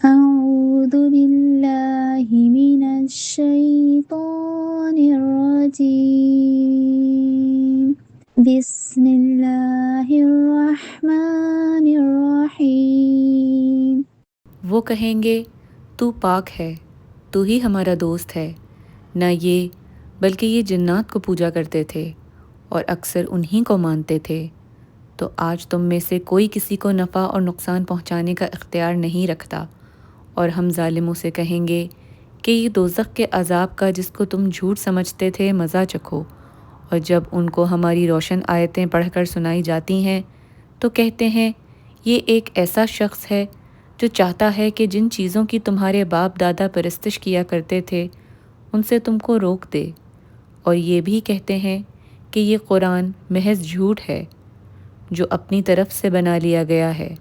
أعوذ بالله من الشيطان الرجيم بسم الله الرحمن الرحيم۔ وہ کہیں گے تو پاک ہے، تو ہی ہمارا دوست ہے، نہ یہ بلکہ یہ جنات کو پوجا کرتے تھے اور اکثر انہی کو مانتے تھے۔ تو آج تم میں سے کوئی کسی کو نفع اور نقصان پہنچانے کا اختیار نہیں رکھتا، اور ہم ظالموں سے کہیں گے کہ یہ دوزخ کے عذاب کا جس کو تم جھوٹ سمجھتے تھے مزہ چکھو، اور جب ان کو ہماری روشن آیتیں پڑھ کر سنائی جاتی ہیں تو کہتے ہیں یہ ایک ایسا شخص ہے جو چاہتا ہے کہ جن چیزوں کی تمہارے باپ دادا پرستش کیا کرتے تھے ان سے تم کو روک دے، اور یہ بھی کہتے ہیں کہ یہ قرآن محض جھوٹ ہے جو اپنی طرف سے بنا لیا گیا ہے،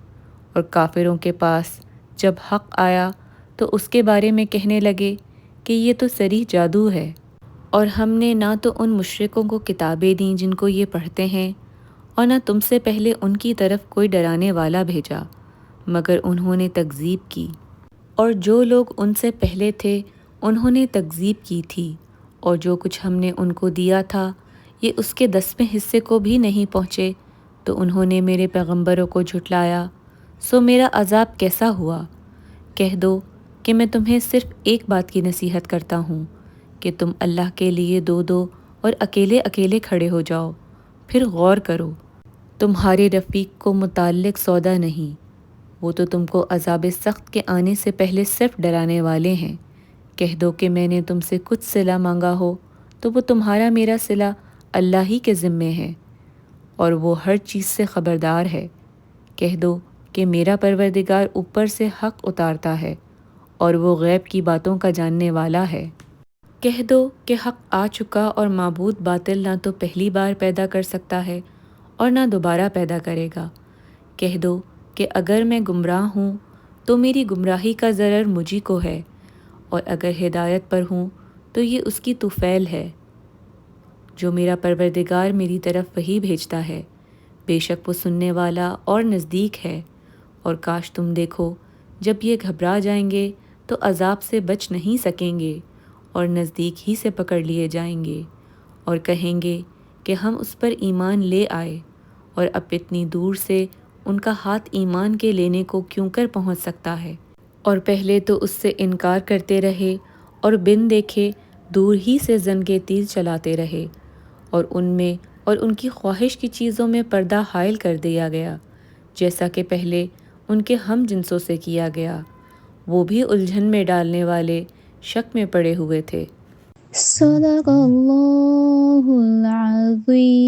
اور کافروں کے پاس جب حق آیا تو اس کے بارے میں کہنے لگے کہ یہ تو صریح جادو ہے، اور ہم نے نہ تو ان مشرکوں کو کتابیں دیں جن کو یہ پڑھتے ہیں، اور نہ تم سے پہلے ان کی طرف کوئی ڈرانے والا بھیجا، مگر انہوں نے تکذیب کی، اور جو لوگ ان سے پہلے تھے انہوں نے تکذیب کی تھی، اور جو کچھ ہم نے ان کو دیا تھا یہ اس کے 10ویں حصے کو بھی نہیں پہنچے، تو انہوں نے میرے پیغمبروں کو جھٹلایا، سو میرا عذاب کیسا ہوا۔ کہہ دو کہ میں تمہیں صرف ایک بات کی نصیحت کرتا ہوں کہ تم اللہ کے لیے دو دو اور اکیلے اکیلے کھڑے ہو جاؤ، پھر غور کرو، تمہارے رفیق کو متعلق سودا نہیں، وہ تو تم کو عذاب سخت کے آنے سے پہلے صرف ڈرانے والے ہیں۔ کہہ دو کہ میں نے تم سے کچھ صلہ مانگا ہو تو وہ تمہارا میرا صلہ اللہ ہی کے ذمے ہے، اور وہ ہر چیز سے خبردار ہے۔ کہہ دو کہ میرا پروردگار اوپر سے حق اتارتا ہے اور وہ غیب کی باتوں کا جاننے والا ہے۔ کہہ دو کہ حق آ چکا اور معبود باطل نہ تو پہلی بار پیدا کر سکتا ہے اور نہ دوبارہ پیدا کرے گا۔ کہہ دو کہ اگر میں گمراہ ہوں تو میری گمراہی کا ضرر مجھی کو ہے، اور اگر ہدایت پر ہوں تو یہ اس کی طفیل ہے جو میرا پروردگار میری طرف وحی بھیجتا ہے، بے شک وہ سننے والا اور نزدیک ہے۔ اور کاش تم دیکھو جب یہ گھبرا جائیں گے تو عذاب سے بچ نہیں سکیں گے اور نزدیک ہی سے پکڑ لیے جائیں گے، اور کہیں گے کہ ہم اس پر ایمان لے آئے، اور اب اتنی دور سے ان کا ہاتھ ایمان کے لینے کو کیوں کر پہنچ سکتا ہے، اور پہلے تو اس سے انکار کرتے رہے اور بن دیکھے دور ہی سے زن کے تیر چلاتے رہے، اور ان میں اور ان کی خواہش کی چیزوں میں پردہ حائل کر دیا گیا جیسا کہ پہلے ان کے ہم جنسوں سے کیا گیا، وہ بھی الجھن میں ڈالنے والے شک میں پڑے ہوئے تھے۔ صدق اللہ العظیم۔